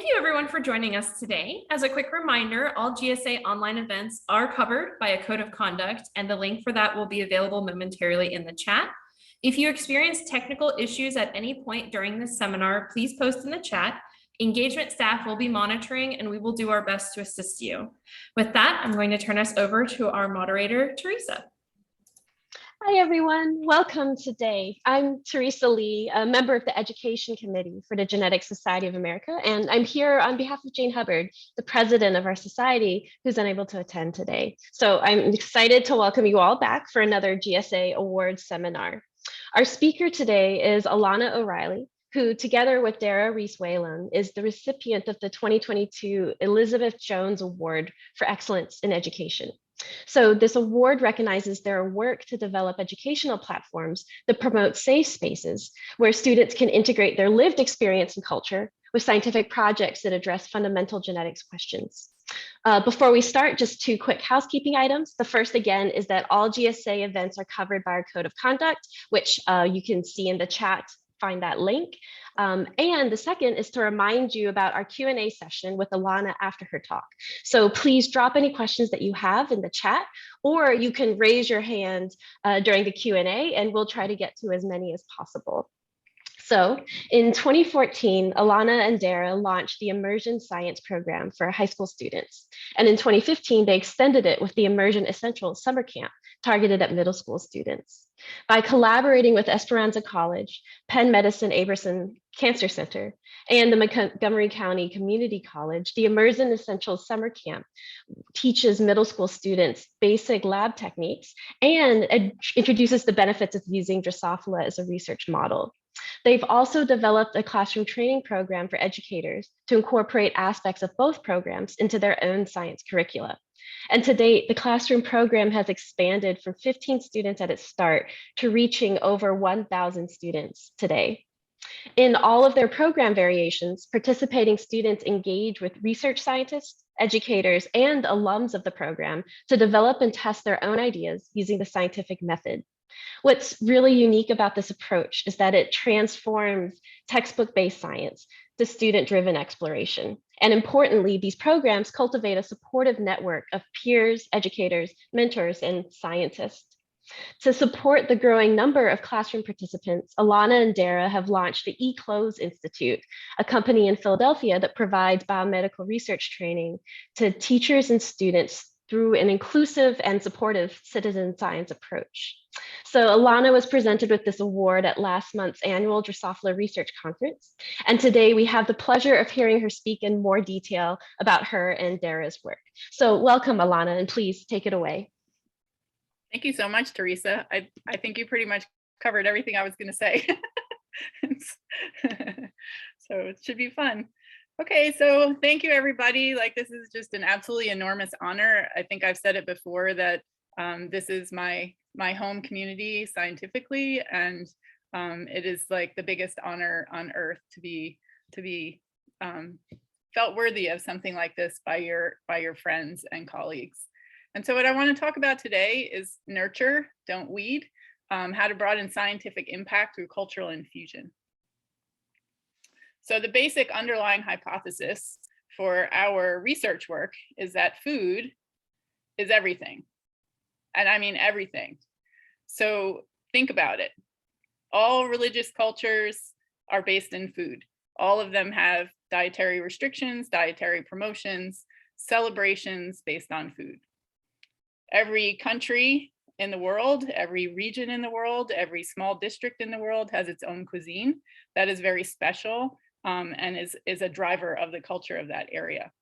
Thank you everyone for joining us today. As a quick reminder, all GSA online events are covered by a code of conduct, and the link for that will be available momentarily in the chat. If you experience technical issues at any point during this seminar, please post in the chat. Engagement staff will be monitoring and we will do our best to assist you. With that, I'm going to turn us over to our moderator, Teresa. Hi, everyone. Welcome today. I'm Teresa Lee, a member of the Education Committee for the Genetic Society of America, and I'm here on behalf of Jane Hubbard, the president of our society, who's unable to attend today. So I'm excited to welcome you all back for another GSA Awards seminar. Our speaker today is Alana O'Reilly, who, together with Dara Reese-Whalen, is the recipient of the 2022 Elizabeth Jones Award for Excellence in Education. So this award recognizes their work to develop educational platforms that promote safe spaces where students can integrate their lived experience and culture with scientific projects that address fundamental genetics questions. Before we start, just two quick housekeeping items. The first, again, is that all GSA events are covered by our code of conduct, which you can see in the chat. Find that link. And the second is to remind you about our Q&A session with Alana after her talk. So please drop any questions that you have in the chat, or you can raise your hand during the Q&A and we'll try to get to as many as possible. So in 2014, Alana and Dara launched the Immersion Science program for high school students. And in 2015, they extended it with the Immersion Essential Summer Camp targeted at middle school students. By collaborating with Esperanza College, Penn Medicine Aberson Cancer Center, and the Montgomery County Community College, the Immersion Essential Summer Camp teaches middle school students basic lab techniques and introduces the benefits of using Drosophila as a research model. They've also developed a classroom training program for educators to incorporate aspects of both programs into their own science curricula. And to date, the classroom program has expanded from 15 students at its start to reaching over 1,000 students today. In all of their program variations, participating students engage with research scientists, educators, and alums of the program to develop and test their own ideas using the scientific method. What's really unique about this approach is that it transforms textbook-based science to student-driven exploration. And importantly, these programs cultivate a supportive network of peers, educators, mentors, and scientists. To support the growing number of classroom participants, Alana and Dara have launched the eClose Institute, a company in Philadelphia that provides biomedical research training to teachers and students through an inclusive and supportive citizen science approach. So Alana was presented with this award at last month's annual Drosophila Research Conference. And today we have the pleasure of hearing her speak in more detail about her and Dara's work. So welcome, Alana, and please take it away. Thank you so much, Teresa. I think you pretty much covered everything I was going to say. So it should be fun. Okay, so thank you, everybody. Like, this is just an absolutely enormous honor. I think I've said it before that this is my home community scientifically, and it is like the biggest honor on earth to be felt worthy of something like this by your friends and colleagues. And so what I want to talk about today is nurture, don't weed, how to broaden scientific impact through cultural infusion. So the basic underlying hypothesis for our research work is that food is everything. And I mean everything. So think about it. All religious cultures are based in food. All of them have dietary restrictions, dietary promotions, celebrations based on food. Every country in the world, every region in the world, every small district in the world has its own cuisine that is very special and is a driver of the culture of that area.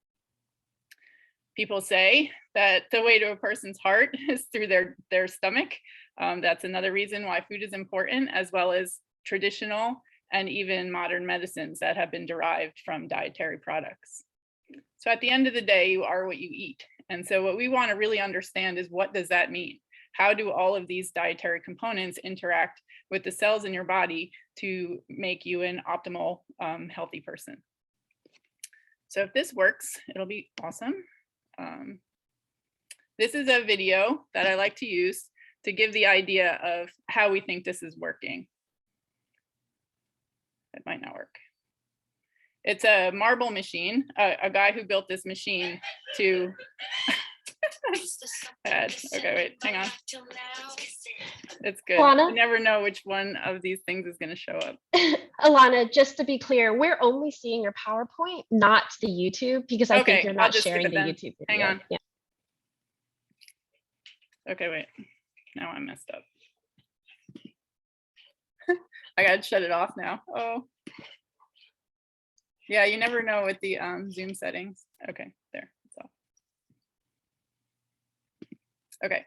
People say that the way to a person's heart is through their stomach. That's another reason why food is important, as well as traditional and even modern medicines that have been derived from dietary products. So at the end of the day, you are what you eat. And so what we want to really understand is, what does that mean? How do all of these dietary components interact with the cells in your body to make you an optimal, healthy person? So if this works, it'll be awesome. This is a video that I like to use to give the idea of how we think this is working. It might not work. It's a marble machine, a guy who built this machine to, okay, wait, hang on. It's good. Alana? You never know which one of these things is gonna show up. Alana, just to be clear, we're only seeing your PowerPoint, not the YouTube, because I think Okay, you're I'll not just skip sharing it the then. YouTube video. Hang on. Yeah. Okay, wait, now I'm messed up. I gotta shut it off now. Oh. Yeah, you never know with the Zoom settings. Okay, there, it's off. Okay,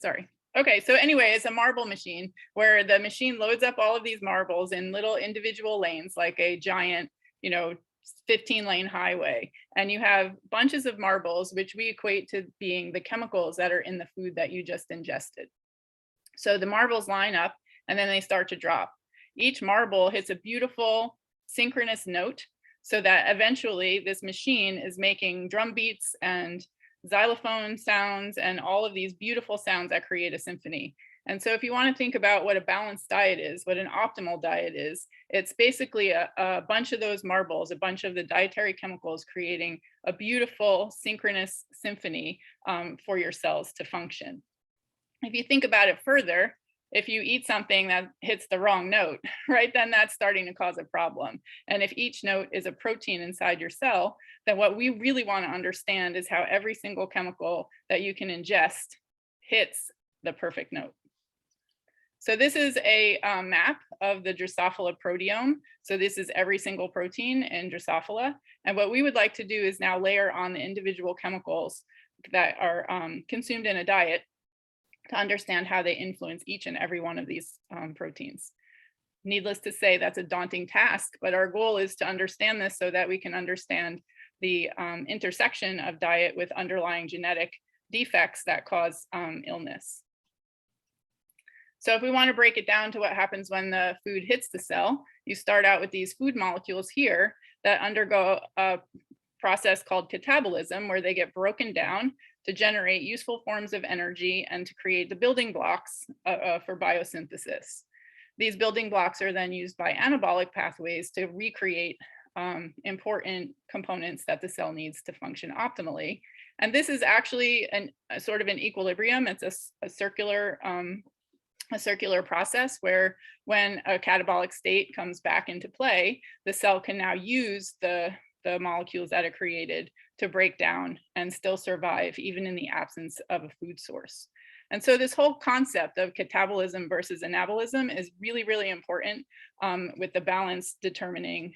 sorry. Okay, so anyway, it's a marble machine where the machine loads up all of these marbles in little individual lanes, like a giant, 15-lane highway. And you have bunches of marbles, which we equate to being the chemicals that are in the food that you just ingested. So the marbles line up and then they start to drop. Each marble hits a beautiful synchronous note so that eventually this machine is making drum beats and xylophone sounds and all of these beautiful sounds that create a symphony. And so if you want to think about what a balanced diet is, what an optimal diet is, it's basically a bunch of those marbles, a bunch of the dietary chemicals creating a beautiful synchronous symphony for your cells to function. If you think about it further, if you eat something that hits the wrong note, right, then that's starting to cause a problem. And if each note is a protein inside your cell, then what we really want to understand is how every single chemical that you can ingest hits the perfect note. So this is a map of the Drosophila Proteome. So this is every single protein in Drosophila. And what we would like to do is now layer on the individual chemicals that are consumed in a diet to understand how they influence each and every one of these proteins. Needless to say, that's a daunting task, but our goal is to understand this so that we can understand the intersection of diet with underlying genetic defects that cause illness. So if we want to break it down to what happens when the food hits the cell, you start out with these food molecules here that undergo a process called catabolism, where they get broken down to generate useful forms of energy and to create the building blocks for biosynthesis. These building blocks are then used by anabolic pathways to recreate important components that the cell needs to function optimally. And this is actually a sort of an equilibrium. It's a circular process where when a catabolic state comes back into play, the cell can now use the molecules that it created to break down and still survive even in the absence of a food source. And so this whole concept of catabolism versus anabolism is really, really important with the balance determining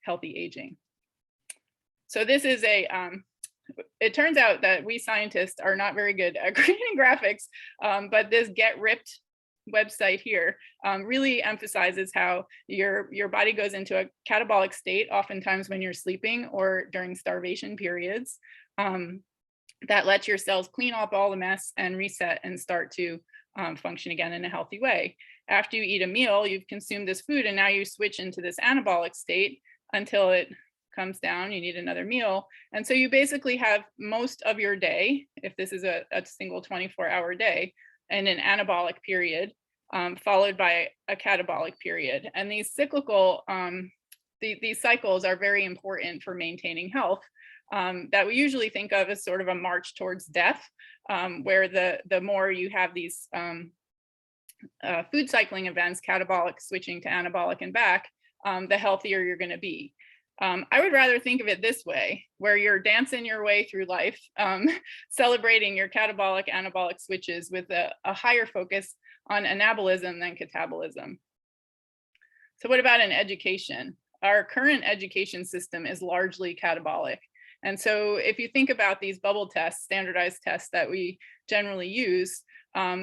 healthy aging. So this is it turns out that we scientists are not very good at creating graphics, but this Get Ripped website here really emphasizes how your body goes into a catabolic state, oftentimes when you're sleeping or during starvation periods, that lets your cells clean up all the mess and reset and start to function again in a healthy way. After you eat a meal, you've consumed this food and now you switch into this anabolic state until it comes down, you need another meal. And so you basically have most of your day, if this is a single 24-hour day, in an anabolic period, followed by a catabolic period. And these cyclical, these cycles are very important for maintaining health, that we usually think of as sort of a march towards death, where the more you have these food cycling events, catabolic switching to anabolic and back, the healthier you're going to be. I would rather think of it this way, where you're dancing your way through life, celebrating your catabolic, anabolic switches with a higher focus on anabolism than catabolism. So what about in education? Our current education system is largely catabolic. And so if you think about these bubble tests, standardized tests that we generally use,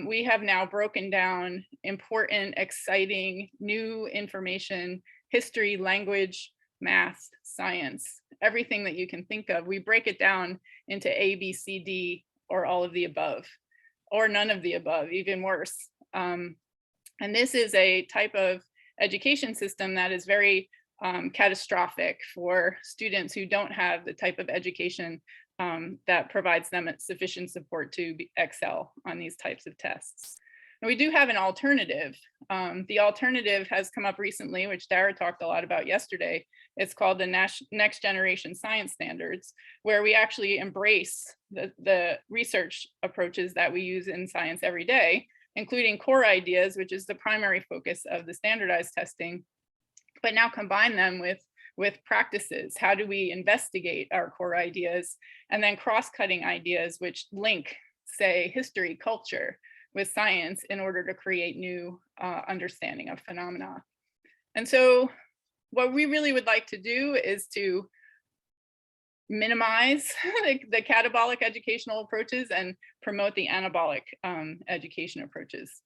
we have now broken down important, exciting, new information, history, language, math, science, everything that you can think of. We break it down into A, B, C, D, or all of the above, or none of the above, even worse. And this is a type of education system that is very catastrophic for students who don't have the type of education that provides them sufficient support to excel on these types of tests. And we do have an alternative. The alternative has come up recently, which Dara talked a lot about yesterday. It's called the Next Generation Science Standards, where we actually embrace the research approaches that we use in science every day, including core ideas, which is the primary focus of the standardized testing, but now combine them with practices. How do we investigate our core ideas? And then cross-cutting ideas which link, say, history, culture with science in order to create new understanding of phenomena. And so what we really would like to do is to minimize the catabolic educational approaches and promote the anabolic education approaches.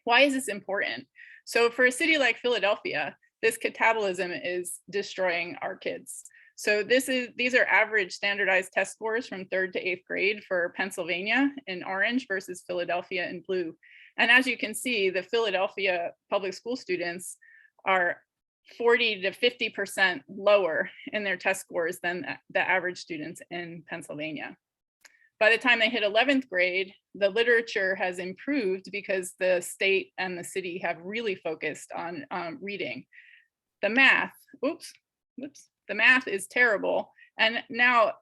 Why is this important? So for a city like Philadelphia, this catabolism is destroying our kids. So these are average standardized test scores from 3rd to 8th grade for Pennsylvania in orange versus Philadelphia in blue. And as you can see, the Philadelphia public school students are 40 to 50% lower in their test scores than the average students in Pennsylvania. By the time they hit 11th grade, the literature has improved because the state and the city have really focused on reading. The math, the math is terrible. And now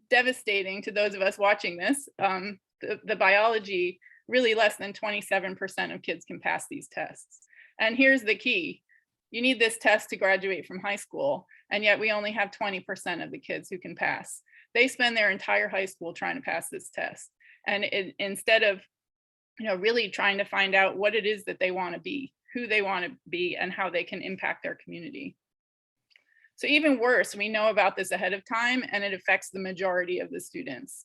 devastating to those of us watching this, the biology, really less than 27% of kids can pass these tests. And here's the key. You need this test to graduate from high school, and yet we only have 20% of the kids who can pass. They spend their entire high school trying to pass this test. And instead of really trying to find out what it is that they want to be, who they want to be, and how they can impact their community. So even worse, we know about this ahead of time, and it affects the majority of the students.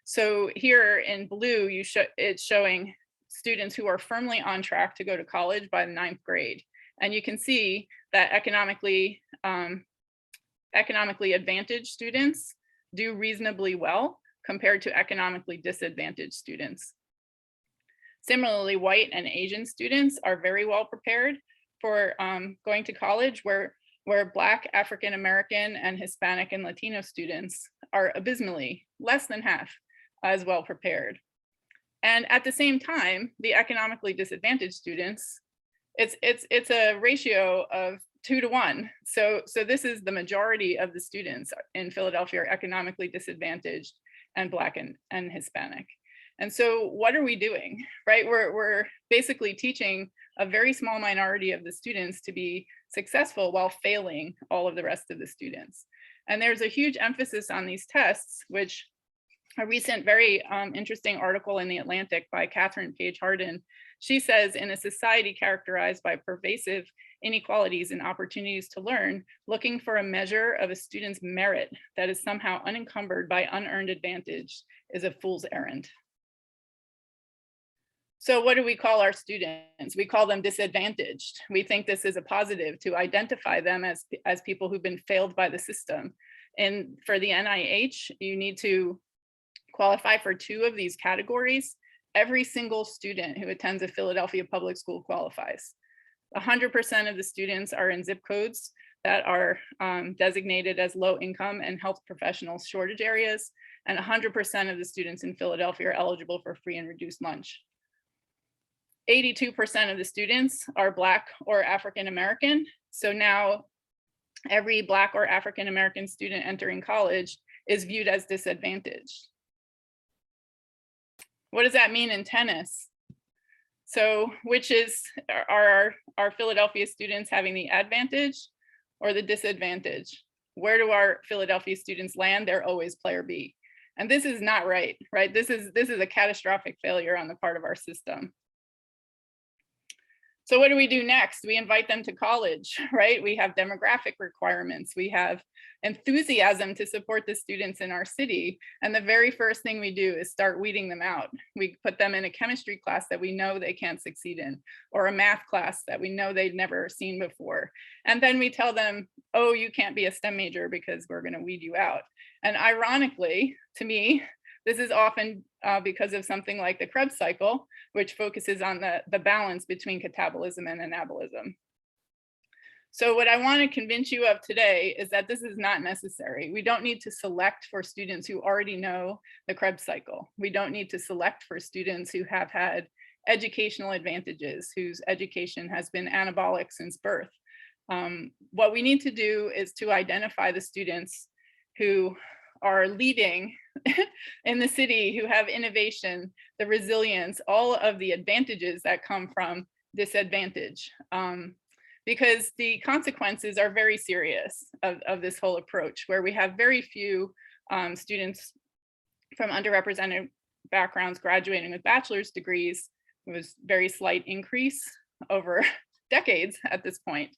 So here in blue, it's showing students who are firmly on track to go to college by the 9th grade. And you can see that economically advantaged students do reasonably well compared to economically disadvantaged students. Similarly, white and Asian students are very well prepared for going to college, where Black, African American, and Hispanic and Latino students are abysmally less than half as well prepared. And at the same time, the economically disadvantaged students, it's a ratio of 2 to 1. So this is the majority of the students in Philadelphia are economically disadvantaged and Black and Hispanic. And so what are we doing, right? We're basically teaching a very small minority of the students to be successful while failing all of the rest of the students. And there's a huge emphasis on these tests, which a recent very interesting article in The Atlantic by Catherine Page Harden, she says, in a society characterized by pervasive inequalities and opportunities to learn, looking for a measure of a student's merit that is somehow unencumbered by unearned advantage is a fool's errand. So what do we call our students? We call them disadvantaged. We think this is a positive to identify them as people who've been failed by the system. And for the NIH, you need to qualify for 2 of these categories. Every single student who attends a Philadelphia public school qualifies. 100% of the students are in zip codes that are designated as low income and health professionals shortage areas, and 100% of the students in Philadelphia are eligible for free and reduced lunch. 82% of the students are Black or African American. So now every Black or African American student entering college is viewed as disadvantaged. What does that mean in tennis? So which are our Philadelphia students having the advantage or the disadvantage? Where do our Philadelphia students land? They're always player B. And this is not right? This is a catastrophic failure on the part of our system. So what do we do next? We invite them to college, right? We have demographic requirements. We have enthusiasm to support the students in our city. And the very first thing we do is start weeding them out. We put them in a chemistry class that we know they can't succeed in, or a math class that we know they've never seen before. And then we tell them, oh, you can't be a STEM major because we're gonna weed you out. And ironically, to me, this is often because of something like the Krebs cycle, which focuses on the balance between catabolism and anabolism. So what I want to convince you of today is that this is not necessary. We don't need to select for students who already know the Krebs cycle. We don't need to select for students who have had educational advantages, whose education has been anabolic since birth. What we need to do is to identify the students who are leading in the city, who have innovation, the resilience, all of the advantages that come from disadvantage. Because the consequences are very serious of this whole approach, where we have very few students from underrepresented backgrounds graduating with bachelor's degrees. It was very slight increase over decades at this point.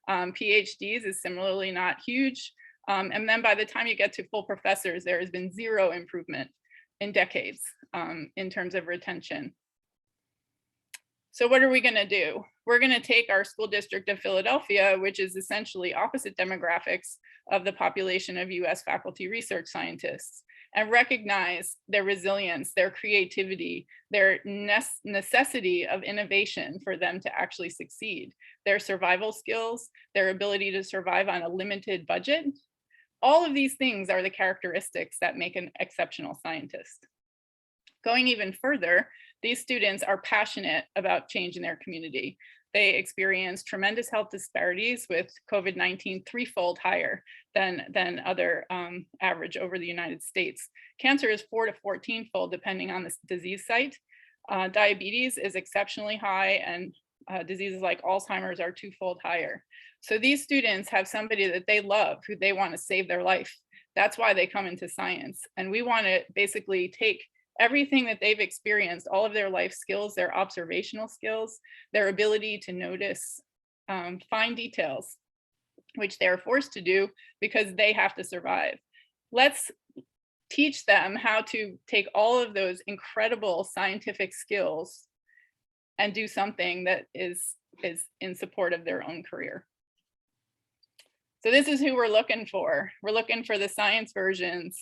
PhDs is similarly not huge. And then by the time you get to full professors, there has been zero improvement in decades in terms of retention. So what are we going to do? We're going to take our school district of Philadelphia, which is essentially opposite demographics of the population of US faculty research scientists, and recognize their resilience, their creativity, their necessity of innovation for them to actually succeed, their survival skills, their ability to survive on a limited budget. All of these things are the characteristics that make an exceptional scientist. Going even further, these students are passionate about change in their community. They experience tremendous health disparities, with COVID-19 threefold higher than other average over the United States. Cancer is 4 to 14-fold depending on the disease site. Diabetes is exceptionally high, and diseases like Alzheimer's are 2-fold higher. So these students have somebody that they love, who they want to save their life. That's why they come into science. And we want to basically take everything that they've experienced, all of their life skills, their observational skills, their ability to notice fine details, which they're forced to do because they have to survive. Let's teach them how to take all of those incredible scientific skills and do something that is in support of their own career. So this is who we're looking for. We're looking for the science versions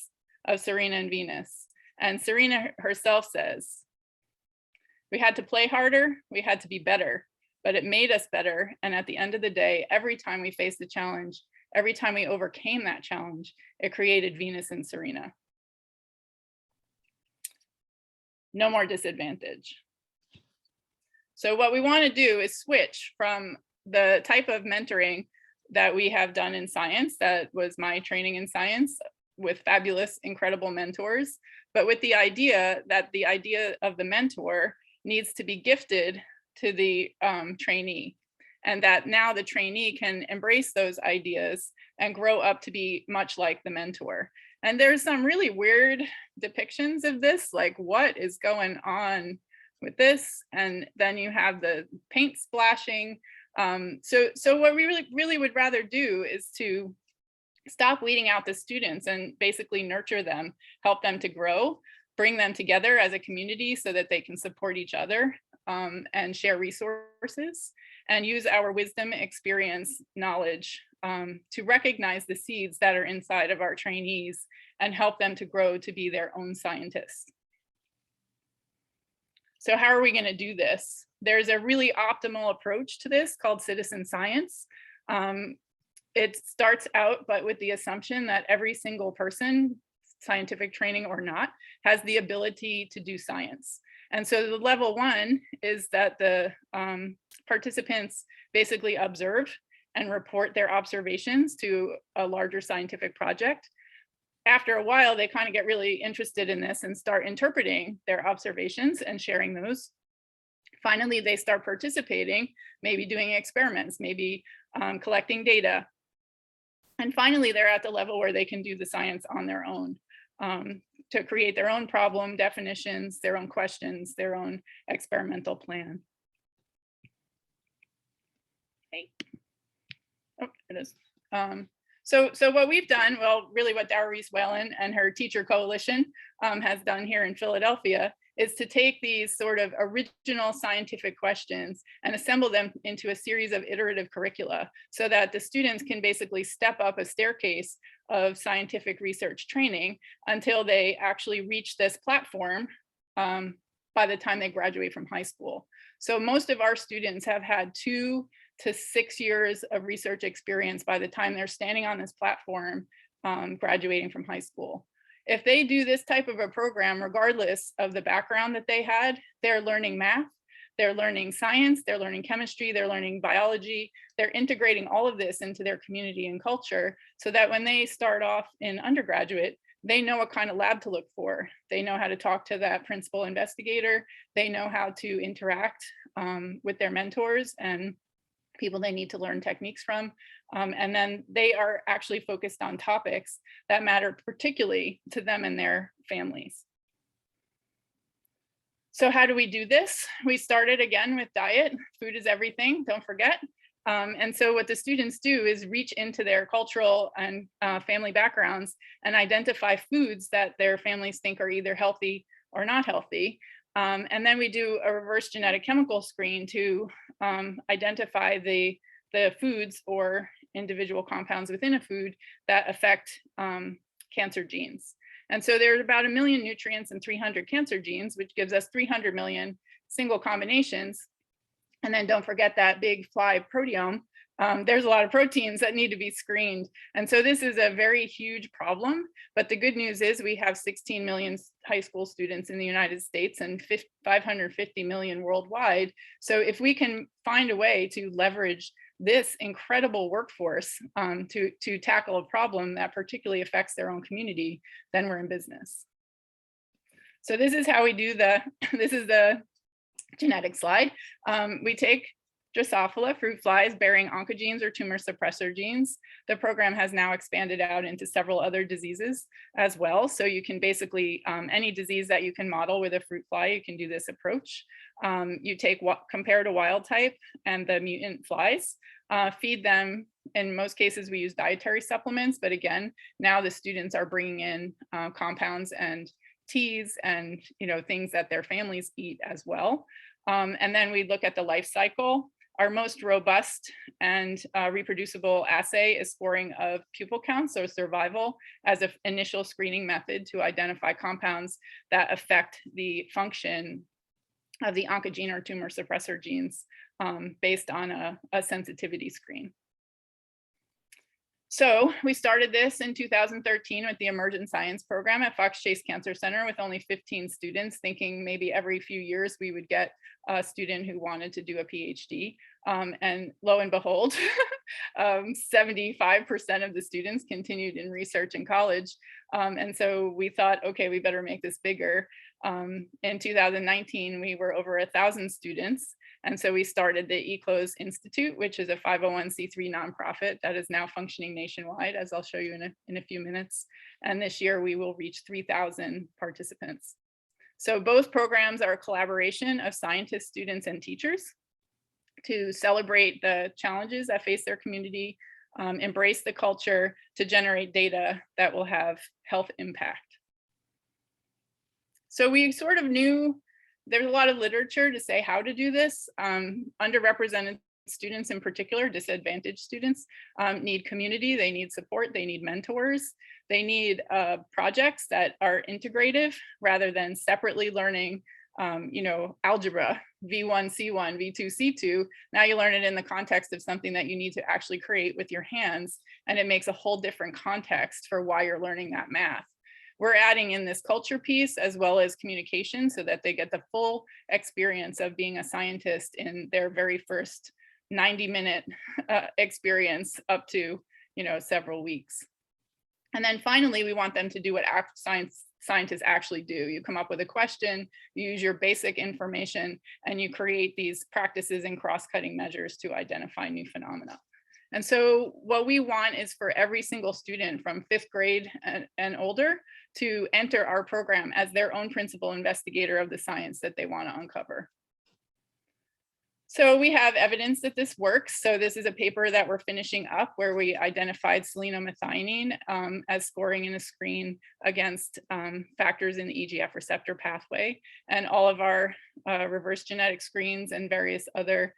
of Serena and Venus. And Serena herself says, we had to play harder, we had to be better, but it made us better. And at the end of the day, every time we faced a challenge, every time we overcame that challenge, it created Venus and Serena. No more disadvantage. So what we want to do is switch from the type of mentoring that we have done in science, that was my training in science, with fabulous, incredible mentors, but with the idea that the idea of the mentor needs to be gifted to the trainee, and that now the trainee can embrace those ideas and grow up to be much like the mentor. And there's some really weird depictions of this, like what is going on with this? And then you have the paint splashing. So what we really would rather do is to stop weeding out the students and basically nurture them, help them to grow, bring them together as a community so that they can support each other and share resources, and use our wisdom, experience, knowledge to recognize the seeds that are inside of our trainees and help them to grow to be their own scientists. So how are we going to do this? There's a really optimal approach to this called citizen science. It starts out, but with the assumption that every single person, scientific training or not, has the ability to do science. And so the level one is that the participants basically observe and report their observations to a larger scientific project. After a while, they kind of get really interested in this and start interpreting their observations and sharing those. Finally, they start participating, maybe doing experiments, maybe collecting data. And finally, they're at the level where they can do the science on their own, to create their own problem definitions, their own questions, their own experimental plan. Okay. Oh, it is. So what we've done, well, really what Dowries Whalen and her teacher coalition has done here in Philadelphia is to take these sort of original scientific questions and assemble them into a series of iterative curricula so that the students can basically step up a staircase of scientific research training until they actually reach this platform by the time they graduate from high school. So most of our students have had 2 to 6 years of research experience by the time they're standing on this platform, graduating from high school. If they do this type of a program, regardless of the background that they had, they're learning math, They're learning science, they're learning chemistry, they're learning biology. They're integrating all of this into their community and culture so that when they start off in undergraduate, they know what kind of lab to look for. They know how to talk to that principal investigator. They know how to interact with their mentors and people they need to learn techniques from. And then they are actually focused on topics that matter particularly to them and their families. So how do we do this? We started again with diet. Food is everything, don't forget. And so what the students do is reach into their cultural and family backgrounds and identify foods that their families think are either healthy or not healthy. And then we do a reverse genetic chemical screen to identify the foods or individual compounds within a food that affect cancer genes. And so there's about 1 million nutrients and 300 cancer genes, which gives us 300 million single combinations. And then don't forget that big fly proteome. There's a lot of proteins that need to be screened. And so this is a very huge problem. But the good news is we have 16 million high school students in the United States and 550 million worldwide. So if we can find a way to leverage this incredible workforce to tackle a problem that particularly affects their own community, then we're in business. So this is how we do this is the genetic slide. We take Drosophila fruit flies bearing oncogenes or tumor suppressor genes. The program has now expanded out into several other diseases as well. So you can basically, any disease that you can model with a fruit fly, you can do this approach. You take compare to wild type and the mutant flies, feed them. In most cases, we use dietary supplements, but again, now the students are bringing in compounds and teas and things that their families eat as well. And then we look at the life cycle. Our most robust and reproducible assay is scoring of pupil count, so survival, as an initial screening method to identify compounds that affect the function of the oncogene or tumor suppressor genes based on a sensitivity screen. So we started this in 2013 with the Emergent Science program at Fox Chase Cancer Center with only 15 students, thinking maybe every few years we would get a student who wanted to do a PhD. And lo and behold, 75% of the students continued in research in college. And so we thought, okay, we better make this bigger. In 2019, we were over 1,000 students. And so we started the eClose Institute, which is a 501c3 nonprofit that is now functioning nationwide, as I'll show you in a few minutes. And this year we will reach 3,000 participants. So both programs are a collaboration of scientists, students, and teachers to celebrate the challenges that face their community, embrace the culture to generate data that will have health impact. So we sort of knew there's a lot of literature to say how to do this. Underrepresented students in particular, disadvantaged students, need community, they need support, they need mentors, they need projects that are integrative rather than separately learning algebra, V1, C1, V2, C2. Now you learn it in the context of something that you need to actually create with your hands, and it makes a whole different context for why you're learning that math. We're adding in this culture piece as well as communication so that they get the full experience of being a scientist in their very first 90-minute experience up to several weeks. And then finally, we want them to do what scientists actually do. You come up with a question, you use your basic information, and you create these practices and cross-cutting measures to identify new phenomena. And so what we want is for every single student from 5th grade and older to enter our program as their own principal investigator of the science that they want to uncover. So we have evidence that this works. So this is a paper that we're finishing up where we identified selenomethionine as scoring in a screen against factors in the EGF receptor pathway. And all of our reverse genetic screens and various other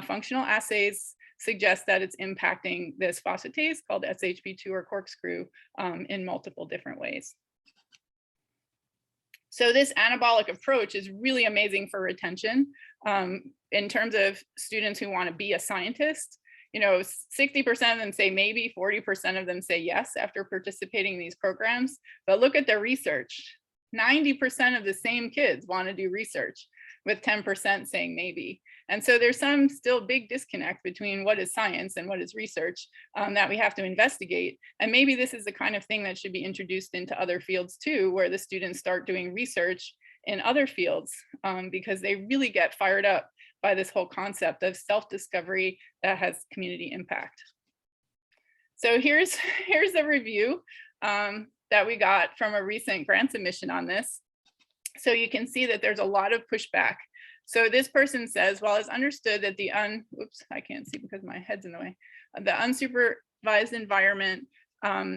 functional assays suggest that it's impacting this phosphatase called SHP2 or corkscrew in multiple different ways. So this anabolic approach is really amazing for retention. In terms of students who want to be a scientist, 60% of them say maybe, 40% of them say yes after participating in these programs. But look at their research. 90% of the same kids want to do research. with 10% saying maybe. And so there's some still big disconnect between what is science and what is research that we have to investigate. And maybe this is the kind of thing that should be introduced into other fields too, where the students start doing research in other fields because they really get fired up by this whole concept of self-discovery that has community impact. So here's a review that we got from a recent grant submission on this. So you can see that there's a lot of pushback. So this person says, while it's understood that the I can't see because my head's in the way, the unsupervised environment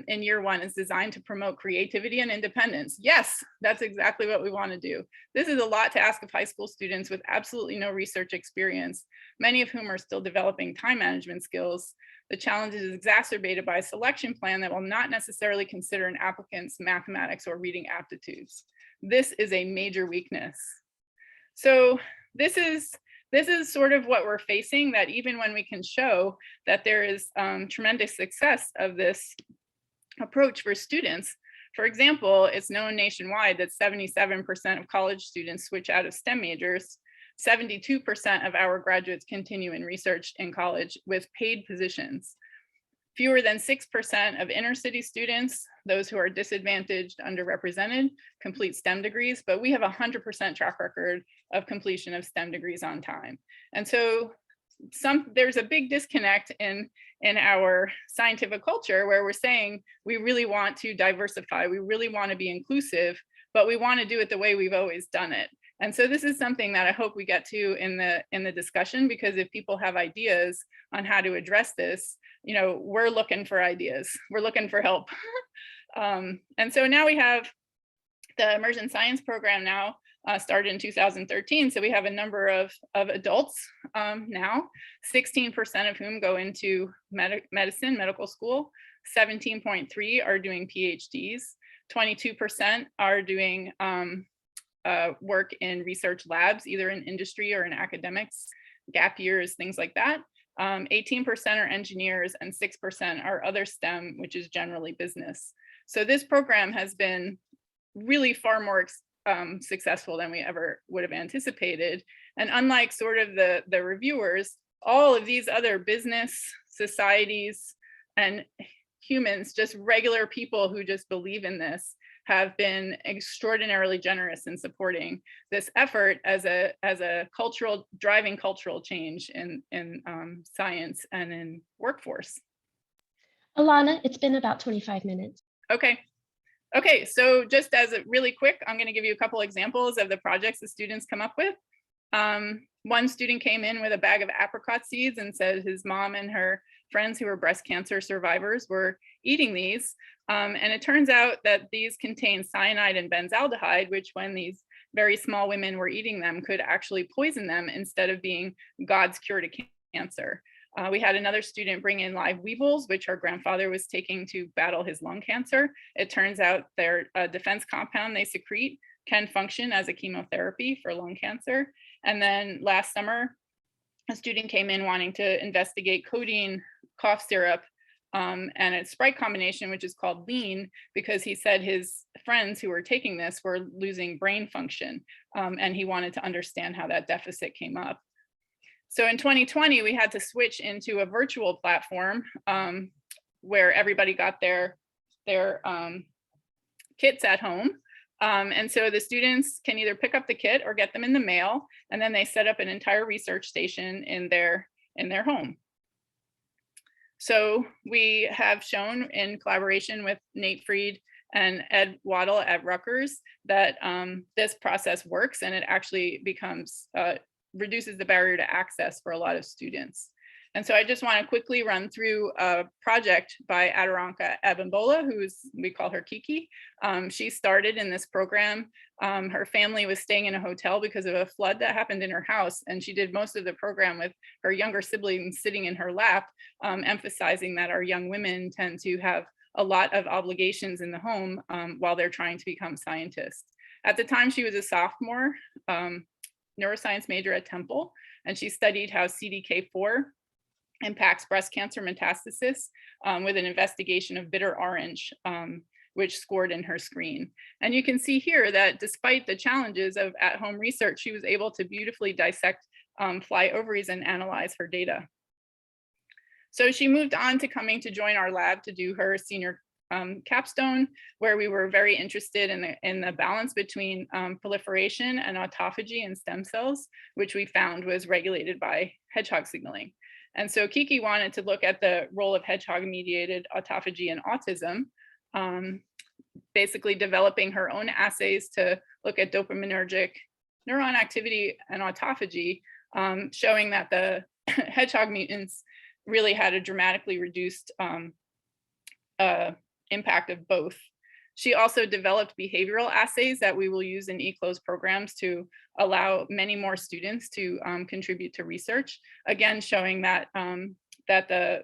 in year one is designed to promote creativity and independence. Yes, that's exactly what we want to do. This is a lot to ask of high school students with absolutely no research experience, many of whom are still developing time management skills. The challenge is exacerbated by a selection plan that will not necessarily consider an applicant's mathematics or reading aptitudes. This is a major weakness. So this is sort of what we're facing, that even when we can show that there is tremendous success of this approach for students. For example, it's known nationwide that 77% of college students switch out of STEM majors. 72% of our graduates continue in research in college with paid positions. Fewer than 6% of inner city students, those who are disadvantaged, underrepresented, complete STEM degrees, but we have a 100% track record of completion of STEM degrees on time. And so there's a big disconnect in our scientific culture where we're saying we really want to diversify, we really want to be inclusive, but we want to do it the way we've always done it. And so this is something that I hope we get to in the discussion, because if people have ideas on how to address this, you know, we're looking for ideas, we're looking for help. And so now we have the immersion science program now started in 2013. So we have a number of adults now, 16% of whom go into medical school, 17.3 are doing PhDs, 22% are doing work in research labs, either in industry or in academics, gap years, things like that. 18% are engineers and 6% are other STEM, which is generally business. So this program has been really far more successful than we ever would have anticipated. And unlike sort of the reviewers, all of these other business, societies, and humans, just regular people who just believe in this, have been extraordinarily generous in supporting this effort as a driving cultural change in science and in workforce. Alana, it's been about 25 minutes. Okay, so just as a really quick, I'm going to give you a couple examples of the projects the students come up with. One student came in with a bag of apricot seeds and said his mom and her friends who were breast cancer survivors were eating these. And it turns out that these contain cyanide and benzaldehyde, which when these very small women were eating them could actually poison them instead of being God's cure to cancer. We had another student bring in live weevils, which our grandfather was taking to battle his lung cancer. It turns out their defense compound they secrete can function as a chemotherapy for lung cancer. And then last summer, a student came in wanting to investigate codeine cough syrup and its Sprite combination, which is called lean, because he said his friends who were taking this were losing brain function, and he wanted to understand how that deficit came up. So in 2020, we had to switch into a virtual platform where everybody got their kits at home. And so the students can either pick up the kit or get them in the mail, and then they set up an entire research station in their home. So we have shown in collaboration with Nate Freed and Ed Waddle at Rutgers that this process works, and it actually becomes reduces the barrier to access for a lot of students. And so I just want to quickly run through a project by Adoranka Abimbola, we call her Kiki. She started in this program. Her family was staying in a hotel because of a flood that happened in her house. And she did most of the program with her younger siblings sitting in her lap, emphasizing that our young women tend to have a lot of obligations in the home while they're trying to become scientists. At the time, she was a sophomore, neuroscience major at Temple, and she studied how CDK4 impacts breast cancer metastasis with an investigation of bitter orange, which scored in her screen. And you can see here that despite the challenges of at-home research, she was able to beautifully dissect fly ovaries and analyze her data. So she moved on to coming to join our lab to do her senior capstone, where we were very interested in the balance between proliferation and autophagy in stem cells, which we found was regulated by hedgehog signaling. And so Kiki wanted to look at the role of hedgehog-mediated autophagy in autism, basically developing her own assays to look at dopaminergic neuron activity and autophagy, showing that the hedgehog mutants really had a dramatically reduced impact of both. She also developed behavioral assays that we will use in eClose programs to allow many more students to contribute to research. Again, showing that the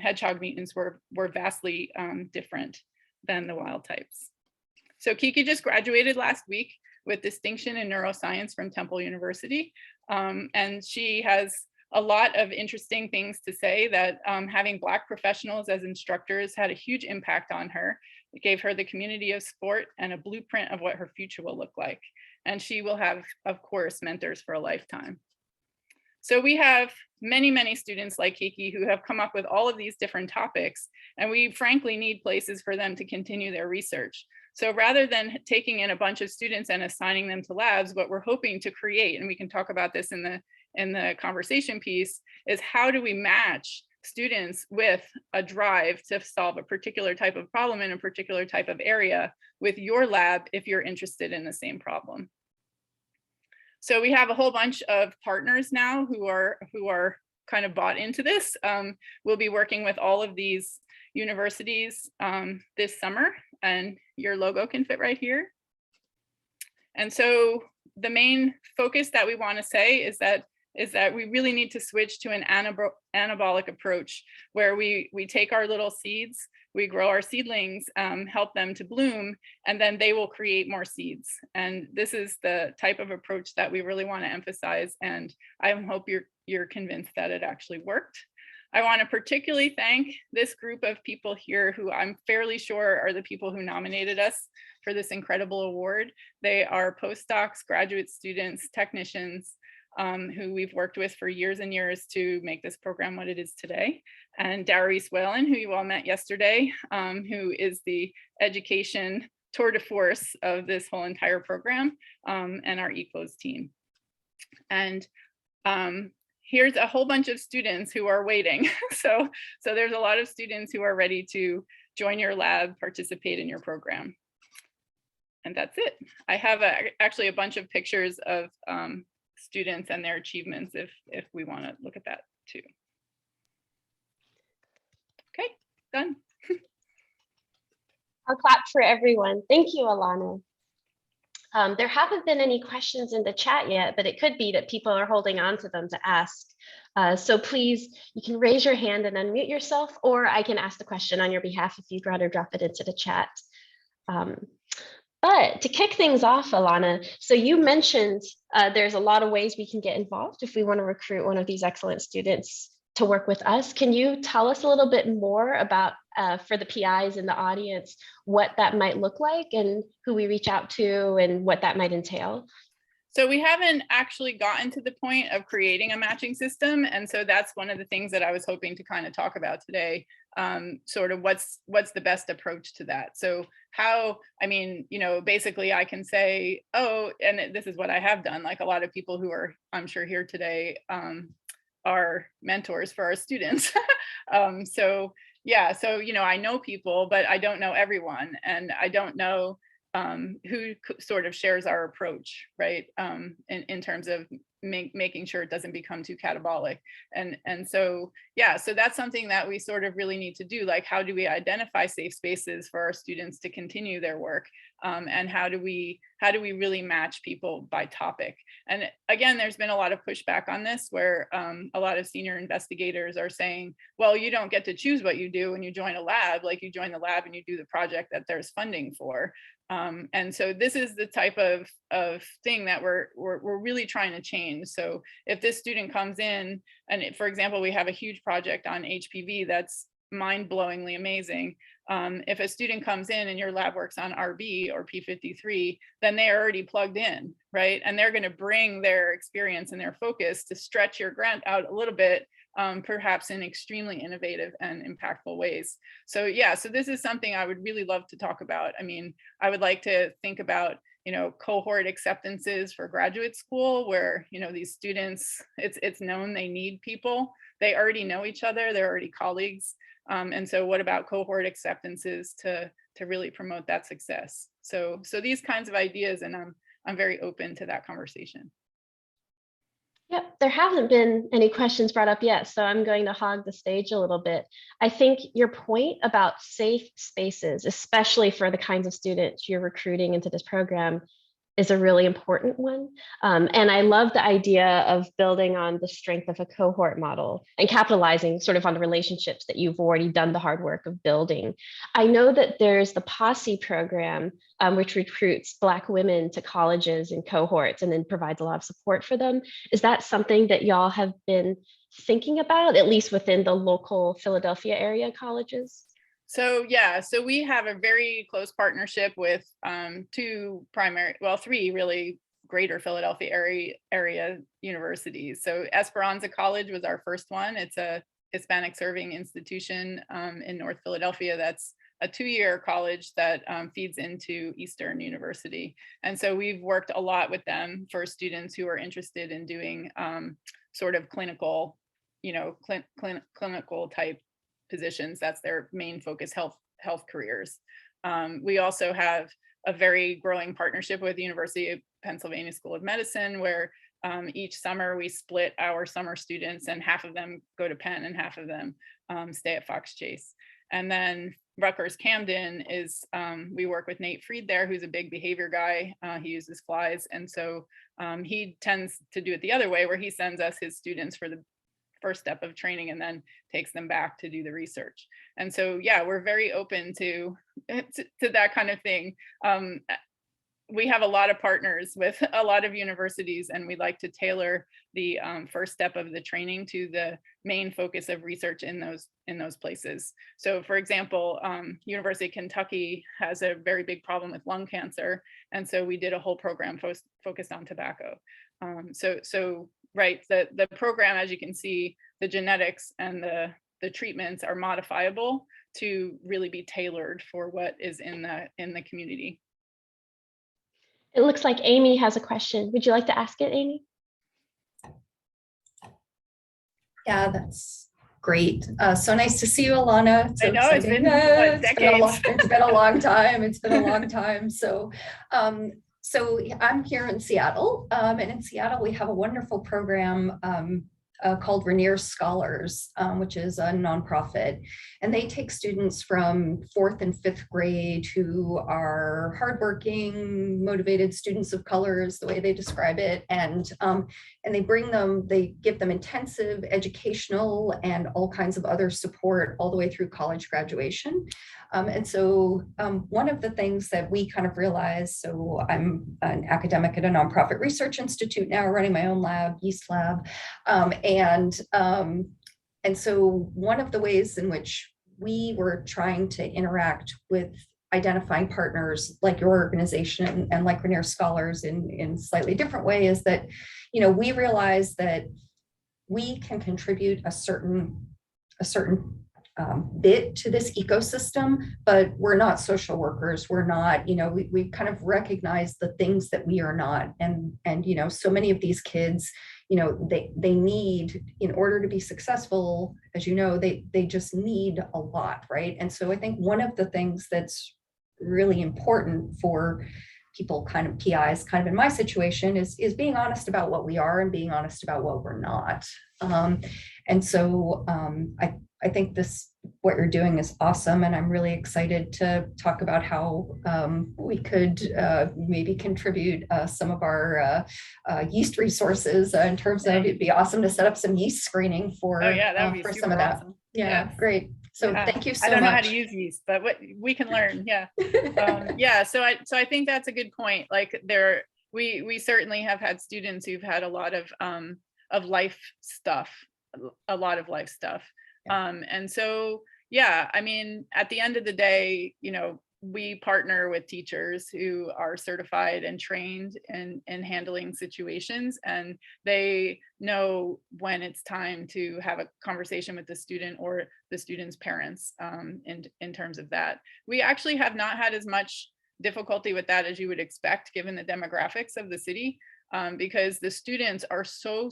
hedgehog mutants were vastly different than the wild types. So Kiki just graduated last week with distinction in neuroscience from Temple University, and she has a lot of interesting things to say, that having Black professionals as instructors had a huge impact on her. It gave her the community of sport and a blueprint of what her future will look like. And she will have, of course, mentors for a lifetime. So we have many, many students like Kiki who have come up with all of these different topics, and we frankly need places for them to continue their research. So rather than taking in a bunch of students and assigning them to labs, what we're hoping to create, and we can talk about this in the conversation piece, is how do we match students with a drive to solve a particular type of problem in a particular type of area with your lab if you're interested in the same problem. So we have a whole bunch of partners now who are kind of bought into this. We'll be working with all of these universities this summer, and your logo can fit right here. And so the main focus that we want to say is that we really need to switch to an anabolic approach, where we take our little seeds, we grow our seedlings, help them to bloom, and then they will create more seeds. And this is the type of approach that we really want to emphasize, and I hope you're convinced that it actually worked. I want to particularly thank this group of people here who I'm fairly sure are the people who nominated us for this incredible award. They are postdocs, graduate students, technicians, who we've worked with for years and years to make this program what it is today. And Darius Whalen, who you all met yesterday, who is the education tour de force of this whole entire program, and our eClose team. And here's a whole bunch of students who are waiting. So there's a lot of students who are ready to join your lab, participate in your program. And that's it. I have actually a bunch of pictures of students and their achievements if we want to look at that too. Okay, done. I'll clap for everyone. Thank you, Alana. There haven't been any questions in the chat yet, but it could be that people are holding on to them to ask. So please, you can raise your hand and unmute yourself, or I can ask the question on your behalf if you'd rather drop it into the chat. But to kick things off, Alana, so you mentioned there's a lot of ways we can get involved if we want to recruit one of these excellent students to work with us. Can you tell us a little bit more about, for the PIs in the audience, what that might look like and who we reach out to and what that might entail? So we haven't actually gotten to the point of creating a matching system. And so that's one of the things that I was hoping to kind of talk about today, sort of what's the best approach to that. So how, I mean, you know, basically I can say, oh, and this is what I have done, like a lot of people who are, I'm sure here today, are mentors for our students. So yeah, so, you know, I know people, but I don't know everyone. And I don't know who sort of shares our approach, right? In terms of making sure it doesn't become too catabolic. And so, yeah, so that's something that we sort of really need to do. Like, how do we identify safe spaces for our students to continue their work? And how do we really match people by topic? And again, there's been a lot of pushback on this, where a lot of senior investigators are saying, well, you don't get to choose what you do when you join a lab. Like, you join the lab and you do the project that there's funding for. And so this is the type of thing that we're really trying to change. So if this student comes in, and for example, we have a huge project on HPV that's mind-blowingly amazing. If a student comes in and your lab works on RB or P53, then they are already plugged in, right? And they're going to bring their experience and their focus to stretch your grant out a little bit, perhaps in extremely innovative and impactful ways. So yeah, so this is something I would really love to talk about. I mean, I would like to think about, you know, cohort acceptances for graduate school where, you know, these students, it's known they need people. They already know each other, they're already colleagues. And so what about cohort acceptances to really promote that success? So these kinds of ideas, and I'm very open to that conversation. Yep, there haven't been any questions brought up yet, so I'm going to hog the stage a little bit. I think your point about safe spaces, especially for the kinds of students you're recruiting into this program, is a really important one. And I love the idea of building on the strength of a cohort model and capitalizing sort of on the relationships that you've already done the hard work of building. I know that there's the Posse program, which recruits Black women to colleges and cohorts and then provides a lot of support for them. Is that something that y'all have been thinking about, at least within the local Philadelphia area colleges? So yeah, so we have a very close partnership with three really greater Philadelphia area universities. So Esperanza College was our first one. It's a Hispanic serving institution in North Philadelphia. That's a 2-year college that feeds into Eastern University. And so we've worked a lot with them for students who are interested in doing sort of clinical, you know, clinical type positions. That's their main focus, health careers. We also have a very growing partnership with the University of Pennsylvania School of Medicine, where each summer we split our summer students, and half of them go to Penn and half of them stay at Fox Chase. And then Rutgers Camden is, we work with Nate Freed there, who's a big behavior guy. He uses flies. And so he tends to do it the other way, where he sends us his students for the first step of training and then takes them back to do the research. And so, yeah, we're very open to that kind of thing. We have a lot of partners with a lot of universities, and we like to tailor the first step of the training to the main focus of research in those places. So for example, University of Kentucky has a very big problem with lung cancer. And so we did a whole program focused on tobacco. Right, the program, as you can see, the genetics and the treatments are modifiable to really be tailored for what is in the community. It looks like Amy has a question. Would you like to ask it, Amy? Yeah, that's great. So nice to see you, Alana. So I know, it's been decades. It's been a long time. It's been a long time. So I'm here in Seattle, and in Seattle we have a wonderful program called Vernier Scholars, which is a nonprofit, and they take students from 4th and 5th grade who are hardworking, motivated students of color, is the way they describe it, and they give them intensive educational and all kinds of other support all the way through college graduation. And so one of the things that we kind of realized, so I'm an academic at a nonprofit research institute now, running my own lab, Yeast Lab, and so one of the ways in which we were trying to interact with identifying partners like your organization and like Vernier Scholars in slightly different way is that, you know, we realized that we can contribute a certain bit to this ecosystem, but we're not social workers. We're not, you know, we kind of recognize the things that we are not. And you know, so many of these kids, you know, they need, in order to be successful, as you know, they just need a lot, right? And so I think one of the things that's really important for people, kind of PIs, kind of in my situation, is being honest about what we are and being honest about what we're not. And so I think what you're doing is awesome, and I'm really excited to talk about how we could maybe contribute some of our yeast resources in terms of, it'd be awesome to set up some yeast screening for, for some of that. Awesome. Yeah, great. So thank you so much. I don't know how to use yeast, but we can learn. Yeah. So I think that's a good point. Like we certainly have had students who've had a lot of life stuff, a lot of life stuff. And so, yeah, I mean, at the end of the day, we partner with teachers who are certified and trained in handling situations, and they know when it's time to have a conversation with the student or the student's parents in terms of that. We actually have not had as much difficulty with that as you would expect, given the demographics of the city, because the students are so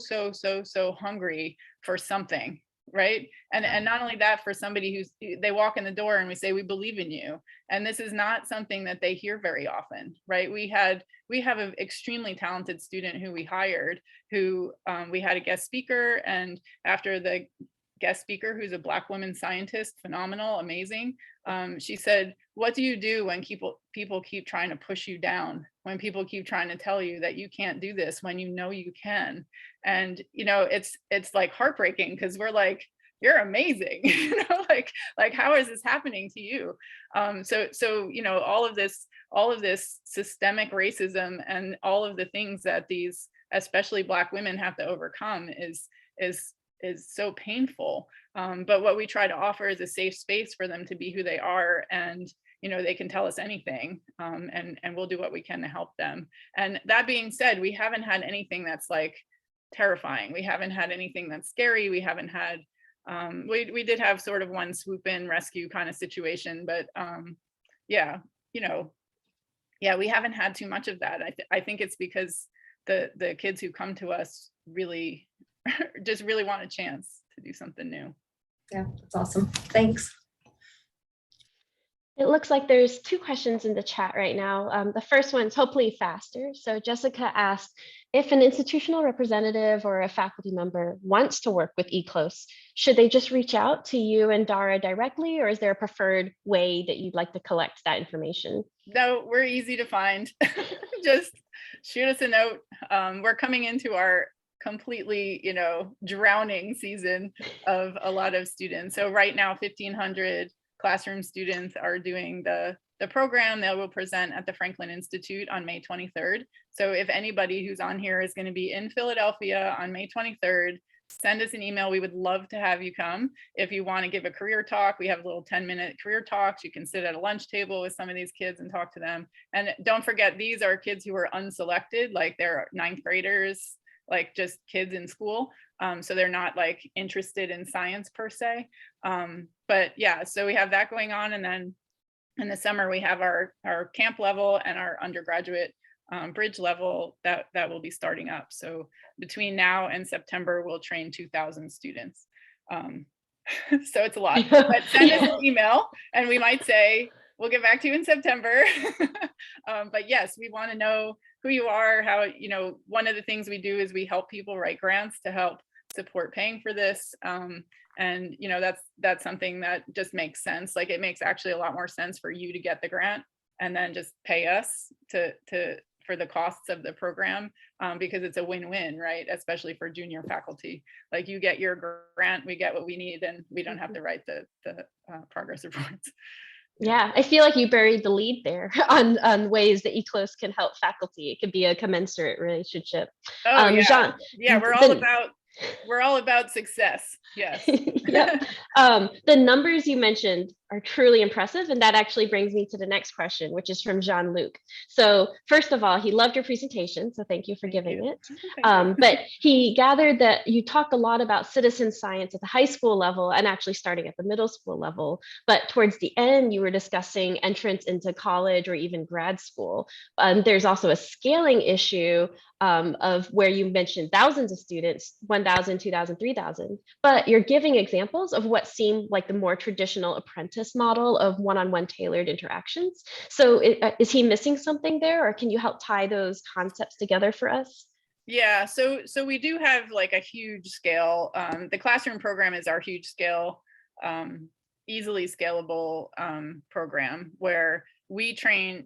hungry for something, right? And not only that, for somebody they walk in the door and we say, we believe in you. And this is not something that they hear very often, right? We have an extremely talented student who we hired, who we had a guest speaker, and after the guest speaker, who's a Black woman scientist, phenomenal, amazing, she said, what do you do when people keep trying to push you down, when people keep trying to tell you that you can't do this when you know you can? And it's like heartbreaking, because we're like, you're amazing, like how is this happening to you? So all of this systemic racism and all of the things that these especially Black women have to overcome is so painful. But what we try to offer is a safe space for them to be who they are, and they can tell us anything, and we'll do what we can to help them. And that being said, we haven't had anything that's like terrifying. We haven't had anything that's scary. We haven't had we did have sort of one swoop in rescue kind of situation, but we haven't had too much of that. I think it's because the kids who come to us really just really want a chance to do something new. Yeah, that's awesome. Thanks. It looks like there's 2 questions in the chat right now. The first one's hopefully faster. So Jessica asked, if an institutional representative or a faculty member wants to work with eClose, should they just reach out to you and Dara directly, or is there a preferred way that you'd like to collect that information? No, we're easy to find. Just shoot us a note. We're coming into our completely, drowning season of a lot of students. So right now, 1,500 classroom students are doing the program. They will present at the Franklin Institute on May 23rd. So if anybody who's on here is going to be in Philadelphia on May 23rd, send us an email. We would love to have you come. If you want to give a career talk, we have little 10-minute career talks. You can sit at a lunch table with some of these kids and talk to them. And don't forget, these are kids who are unselected, like they're 9th graders, like just kids in school. So they're not like interested in science per se. But yeah, so we have that going on. And then in the summer, we have our camp level and our undergraduate bridge level that will be starting up. So between now and September, we'll train 2,000 students. So it's a lot, but send us an email and we might say, we'll get back to you in September. But yes, we want to know who you are, how, one of the things we do is we help people write grants to help support paying for this. And that's something that just makes sense. Like it makes actually a lot more sense for you to get the grant and then just pay us for the costs of the program, because it's a win-win, right? Especially for junior faculty. Like you get your grant, we get what we need, and we don't have to write the progress reports. Yeah, I feel like you buried the lead there on ways that eClose can help faculty. It could be a commensurate relationship. Oh, yeah. Jean, yeah, we're all about success. Yes. Yep. The numbers you mentioned are truly impressive. And that actually brings me to the next question, which is from Jean-Luc. So first of all, he loved your presentation. So thank you for giving it. But he gathered that you talked a lot about citizen science at the high school level and actually starting at the middle school level. But towards the end, you were discussing entrance into college or even grad school. There's also a scaling issue of where you mentioned thousands of students, 1,000, 2,000, 3,000, but you're giving examples of what seemed like the more traditional apprentice model of one-on-one tailored interactions. So is he missing something there, or can you help tie those concepts together for us? Yeah, so we do have like a huge scale. The classroom program is our huge scale, easily scalable program where we train,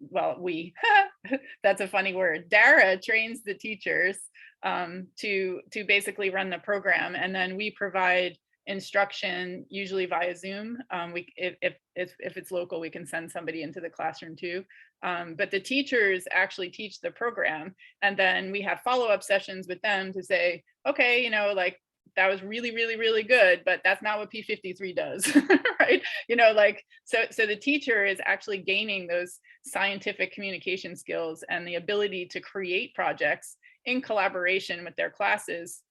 that's a funny word. Dara trains the teachers to basically run the program, and then we provide instruction usually via Zoom. If it's local, we can send somebody into the classroom too. But the teachers actually teach the program, and then we have follow-up sessions with them to say, okay, like that was really, really, really good, but that's not what P53 does, right? You know, like, so the teacher is actually gaining those scientific communication skills and the ability to create projects in collaboration with their classes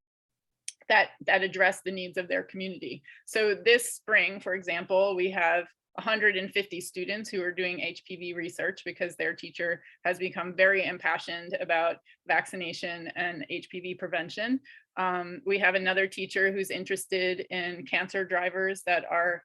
that address the needs of their community. So this spring, for example, we have 150 students who are doing HPV research because their teacher has become very impassioned about vaccination and HPV prevention. We have another teacher who's interested in cancer drivers that are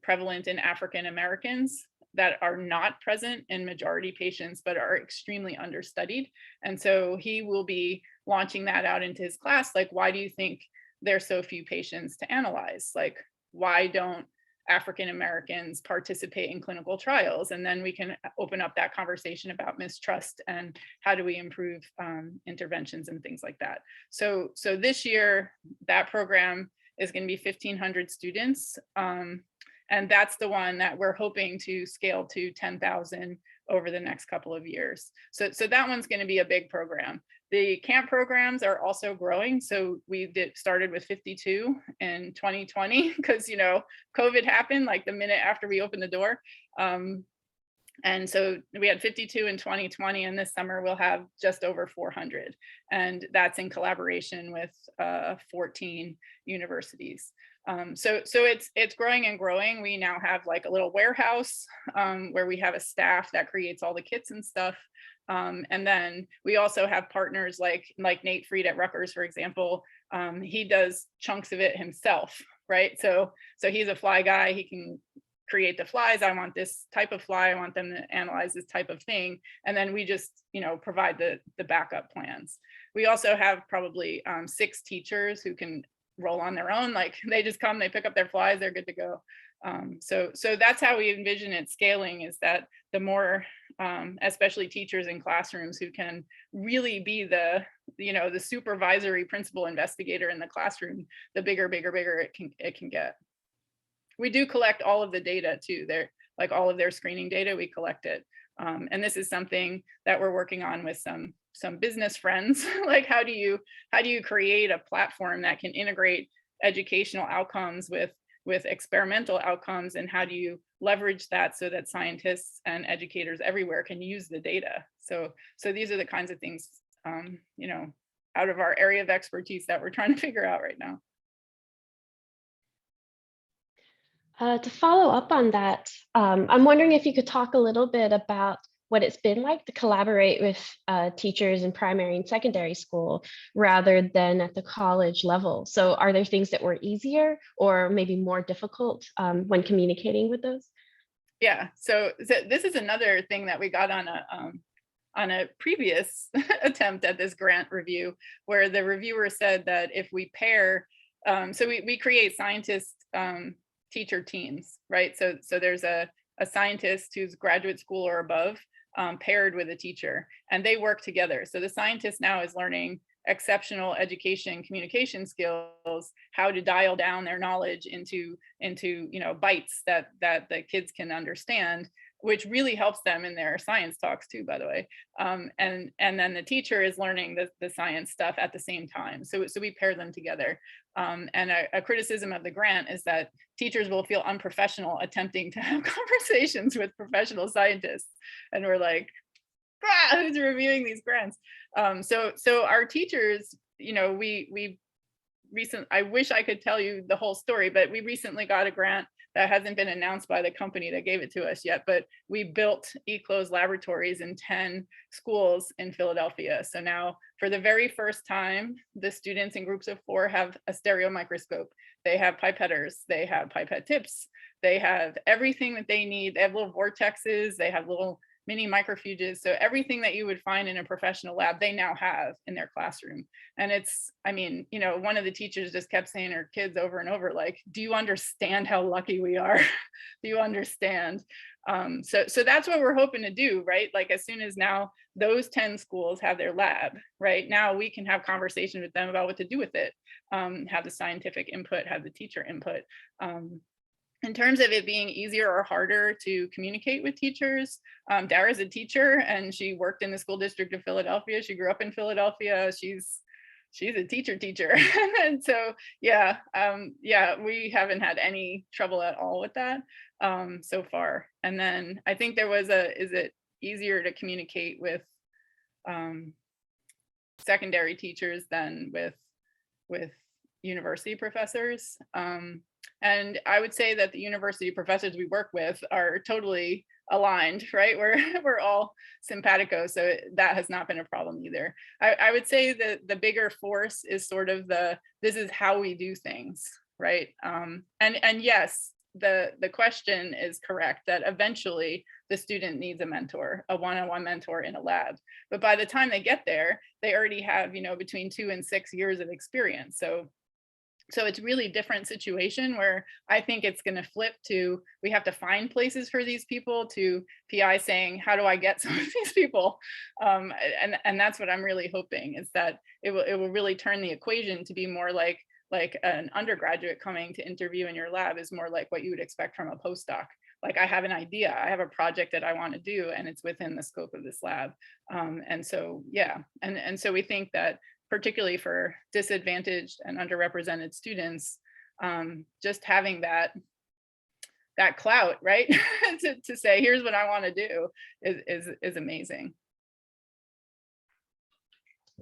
prevalent in African Americans that are not present in majority patients, but are extremely understudied. And so he will be launching that out into his class. Like, why do you think there's so few patients to analyze? Like, why don't African Americans participate in clinical trials? And then we can open up that conversation about mistrust and how do we improve interventions and things like that. So this year, that program is going to be 1,500 students. And that's the one that we're hoping to scale to 10,000 over the next couple of years. So that one's going to be a big program. The camp programs are also growing. So we started with 52 in 2020 because, you know, COVID happened like the minute after we opened the door. And so we had 52 in 2020, and this summer we'll have just over 400. And that's in collaboration with 14 universities. So it's growing and growing. We now have like a little warehouse where we have a staff that creates all the kits and stuff. And then we also have partners like Nate Fried at Rutgers, for example. He does chunks of it himself, right? So he's a fly guy. He can create the flies. I want this type of fly. I want them to analyze this type of thing. And then we just, you know, provide the backup plans. We also have probably 6 teachers who can roll on their own. Like, they just come, they pick up their flies, they're good to go. So that's how we envision it scaling, is that the more, especially teachers in classrooms who can really be the, you know, the supervisory principal investigator in the classroom, the bigger it can get. We do collect all of the data too. They're like all of their screening data, we collect it. And this is something that we're working on with some business friends. Like, how do you create a platform that can integrate educational outcomes with experimental outcomes, and how do you leverage that so that scientists and educators everywhere can use the data? So these are the kinds of things, you know, out of our area of expertise that we're trying to figure out right now. To follow up on that, I'm wondering if you could talk a little bit about what it's been like to collaborate with teachers in primary and secondary school rather than at the college level. So are there things that were easier or maybe more difficult when communicating with those? Yeah, so this is another thing that we got on a previous attempt at this grant review, where the reviewer said that if we pair, so we create scientist teacher teams, right? So there's a scientist who's graduate school or above, paired with a teacher, and they work together. So the scientist now is learning exceptional education communication skills, how to dial down their knowledge into you know, bites that the kids can understand, which really helps them in their science talks too, by the way. And then the teacher is learning the science stuff at the same time. So we pair them together. And a criticism of the grant is that teachers will feel unprofessional attempting to have conversations with professional scientists. And we're like, who's reviewing these grants? So our teachers, you know, I wish I could tell you the whole story, but we recently got a grant that hasn't been announced by the company that gave it to us yet, but we built eClose laboratories in 10 schools in Philadelphia. So now, for the very first time, the students in groups of 4 have a stereo microscope. They have pipetters, they have pipette tips, they have everything that they need. They have little vortexes, they have little mini microfuges. So everything that you would find in a professional lab, they now have in their classroom. And it's, I mean, you know, one of the teachers just kept saying to her kids over and over, like, do you understand how lucky we are? Do you understand? So that's what we're hoping to do, right? Like, as soon as now those 10 schools have their lab, right? Now we can have conversations with them about what to do with it, have the scientific input, have the teacher input. In terms of it being easier or harder to communicate with teachers, Dara's a teacher and she worked in the school district of Philadelphia. She grew up in Philadelphia. She's she's a teacher. And so, yeah, we haven't had any trouble at all with that so far. And then I think there was is it easier to communicate with secondary teachers than with university professors? And I would say that the university professors we work with are totally aligned, right? We're all simpatico, so that has not been a problem either. I would say that the bigger force is sort of this is how we do things, right? And yes, the question is correct that eventually the student needs a mentor, a one-on-one mentor in a lab. But by the time they get there, they already have, between 2 and 6 years of experience. So it's really different situation where I think it's going to flip to, we have to find places for these people, to PI saying, how do I get some of these people? And that's what I'm really hoping, is that it will really turn the equation to be more like an undergraduate coming to interview in your lab is more like what you would expect from a postdoc. Like, I have an idea, I have a project that I want to do, and it's within the scope of this lab. And so, yeah, and so we think that particularly for disadvantaged and underrepresented students, just having that clout, right, to say, here's what I want to do is amazing.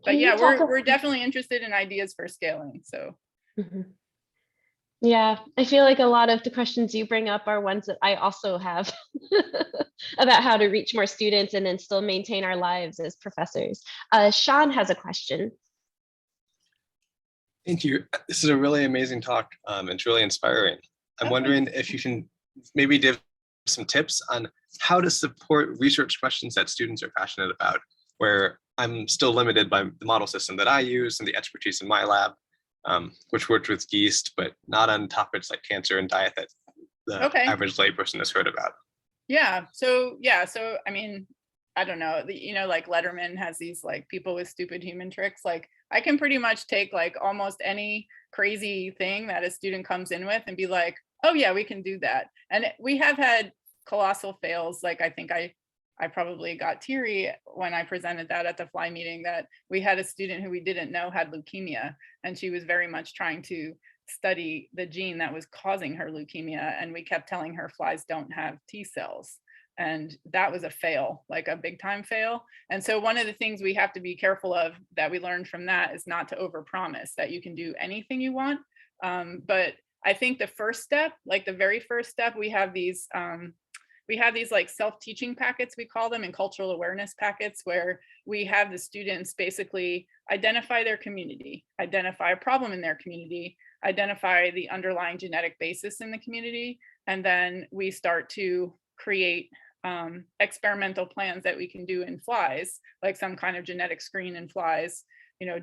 But yeah, we're definitely interested in ideas for scaling. So. Mm-hmm. Yeah, I feel like a lot of the questions you bring up are ones that I also have about how to reach more students and then still maintain our lives as professors. Sean has a question. Thank you. This is a really amazing talk. It's really inspiring. I'm wondering if you can maybe give some tips on how to support research questions that students are passionate about, where I'm still limited by the model system that I use and the expertise in my lab, which worked with yeast, but not on topics like cancer and diet that the average layperson has heard about. Yeah. So I mean, I don't know, like Letterman has these like people with stupid human tricks. Like, I can pretty much take like almost any crazy thing that a student comes in with and be like, oh yeah, we can do that. And we have had colossal fails. Like, I think I probably got teary when I presented that at the fly meeting, that we had a student who we didn't know had leukemia, and she was very much trying to study the gene that was causing her leukemia. And we kept telling her flies don't have T cells. And that was a fail, like a big time fail. And so one of the things we have to be careful of that we learned from that is not to overpromise that you can do anything you want. But I think the first step, like the very first step, we have these like self-teaching packets, we call them, and cultural awareness packets, where we have the students basically identify their community, identify a problem in their community, identify the underlying genetic basis in the community, and then we start to create experimental plans that we can do in flies, like some kind of genetic screen in flies.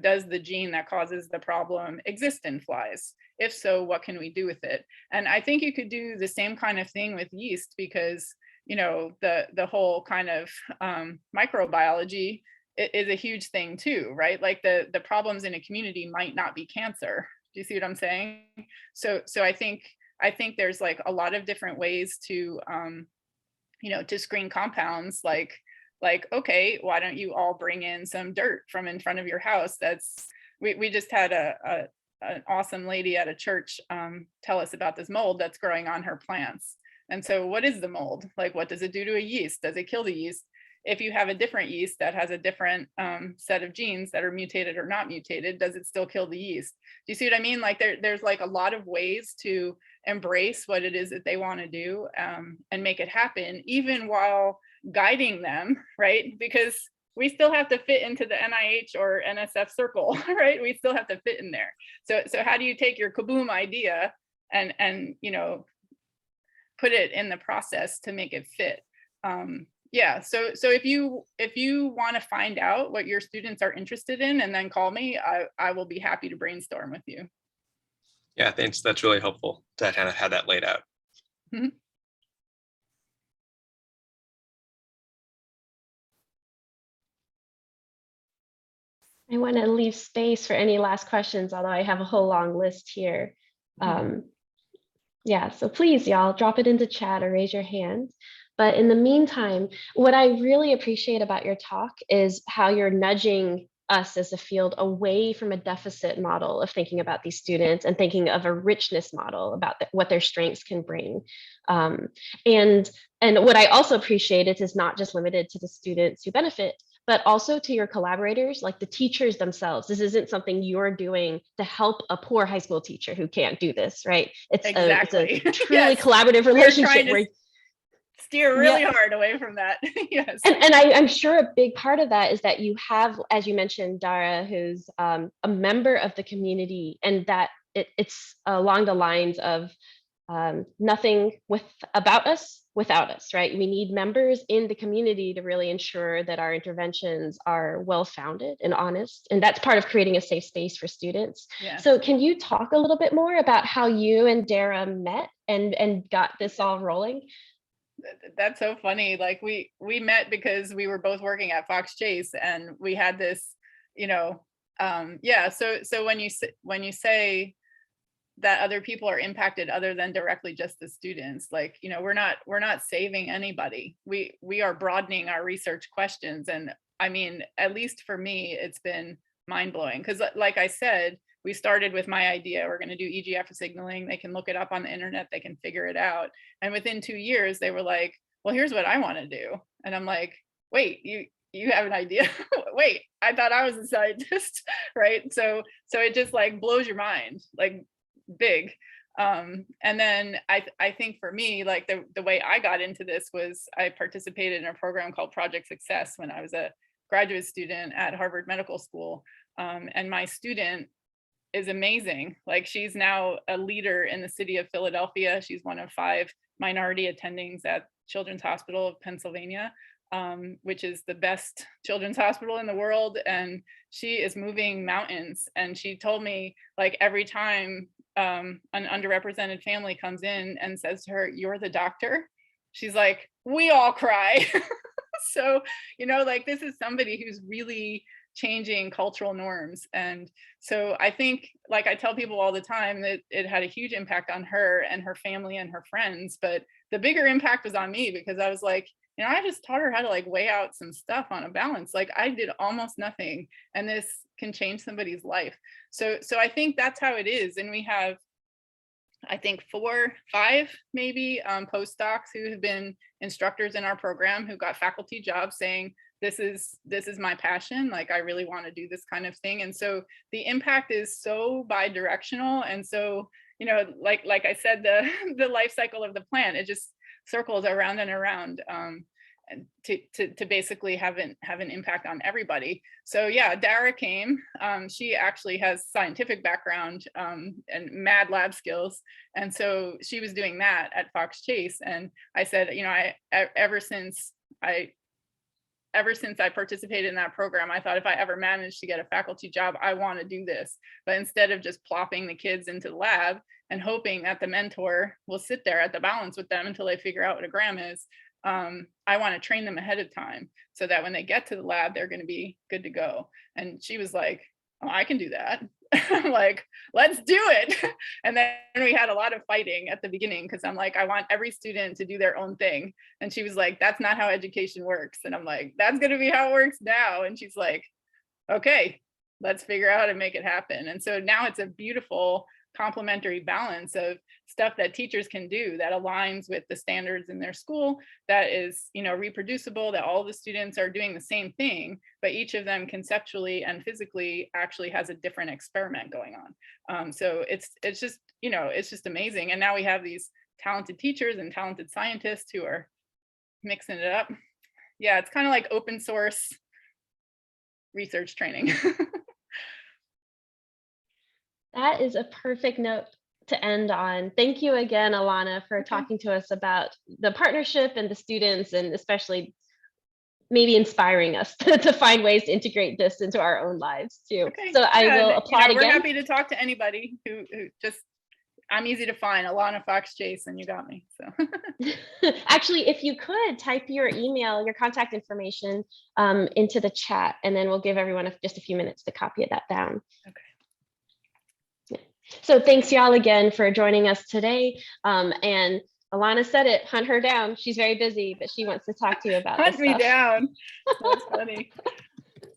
Does the gene that causes the problem exist in flies? If so, what can we do with it? And I think you could do the same kind of thing with yeast, because the whole kind of microbiology is a huge thing too, right? Like the problems in a community might not be cancer. Do you see what I'm saying? So I think there's like a lot of different ways to to screen compounds, like, okay, why don't you all bring in some dirt from in front of your house? We just had an awesome lady at a church tell us about this mold that's growing on her plants. And so what is the mold? Like, what does it do to a yeast? Does it kill the yeast? If you have a different yeast that has a different set of genes that are mutated or not mutated, does it still kill the yeast? Do you see what I mean? Like there's like a lot of ways to embrace what it is that they want to do and make it happen, even while guiding them, right? Because we still have to fit into the NIH or NSF circle, right? We still have to fit in there. So how do you take your kaboom idea and put it in the process to make it fit? Yeah, so if you want to find out what your students are interested in, and then call me, I will be happy to brainstorm with you. Yeah, thanks. That's really helpful to kind of have that laid out. Mm-hmm. I want to leave space for any last questions, although I have a whole long list here. Yeah, so please, y'all, drop it into chat or raise your hand. But in the meantime, what I really appreciate about your talk is how you're nudging us as a field away from a deficit model of thinking about these students and thinking of a richness model about what their strengths can bring. And what I also appreciate is not just limited to the students who benefit, but also to your collaborators, like the teachers themselves. This isn't something you're doing to help a poor high school teacher who can't do this, right? It's Exactly. a truly Yes. collaborative relationship where steer really hard away from that. Yes. And I'm sure a big part of that is that you have, as you mentioned, Dara, who's a member of the community, and that it's along the lines of nothing about us without us, right? We need members in the community to really ensure that our interventions are well-founded and honest. And that's part of creating a safe space for students. Yeah. So can you talk a little bit more about how you and Dara met and got this all rolling? That's so funny. Like we met because we were both working at Fox Chase, and we had this, So when you say that other people are impacted other than directly just the students, like, we're not saving anybody. We are broadening our research questions. And I mean, at least for me, it's been mind blowing because, like I said, we started with my idea. We're going to do EGF signaling. They can look it up on the internet. They can figure it out. And within 2 years, they were like, well, here's what I want to do. And I'm like, wait, you have an idea? Wait, I thought I was a scientist, right? So it just like blows your mind, like big. And then I think for me, like the way I got into this was I participated in a program called Project Success when I was a graduate student at Harvard Medical School. And my student is amazing. Like she's now a leader in the city of Philadelphia. She's one of 5 minority attendings at Children's Hospital of Pennsylvania, which is the best children's hospital in the world. And she is moving mountains. And she told me, like, every time an underrepresented family comes in and says to her, "You're the doctor," she's like, "We all cry." So, like this is somebody who's really changing cultural norms. And so I think, like I tell people all the time, that it had a huge impact on her and her family and her friends. But the bigger impact was on me because I was like, I just taught her how to like weigh out some stuff on a balance. Like I did almost nothing, and this can change somebody's life. So I think that's how it is. And we have, I think 4, 5 maybe postdocs who have been instructors in our program who got faculty jobs saying, this is my passion. Like I really want to do this kind of thing. And so the impact is so bi-directional. And so, like I said, the life cycle of the plant, it just circles around and around and to basically have an impact on everybody. So yeah, Dara came. She actually has scientific background and mad lab skills. And so she was doing that at Fox Chase. And I said, ever since I participated in that program, I thought if I ever managed to get a faculty job, I want to do this. But instead of just plopping the kids into the lab and hoping that the mentor will sit there at the balance with them until they figure out what a gram is, I want to train them ahead of time so that when they get to the lab, they're going to be good to go. And she was like, "Oh, I can do that." I'm like, "Let's do it." And then we had a lot of fighting at the beginning because I'm like, I want every student to do their own thing. And she was like, "That's not how education works." And I'm like, "That's going to be how it works now." And she's like, "Okay, let's figure out how to make it happen." And so now it's a beautiful complementary balance of stuff that teachers can do that aligns with the standards in their school, that is, reproducible, that all the students are doing the same thing, but each of them conceptually and physically actually has a different experiment going on. So it's just amazing. And now we have these talented teachers and talented scientists who are mixing it up. Yeah, it's kind of like open source research training. That is a perfect note to end on. Thank you again, Alana, for talking to us about the partnership and the students, and especially maybe inspiring us to find ways to integrate this into our own lives too. Okay. So I will applaud again. We're happy to talk to anybody who just, I'm easy to find. Alana Fox Chase, and you got me. So actually, if you could type your email, your contact information into the chat, and then we'll give everyone just a few minutes to copy that down. Okay. So thanks y'all again for joining us today. And Alana said it, hunt her down. She's very busy, but she wants to talk to you about this. Hunt me down. That's funny.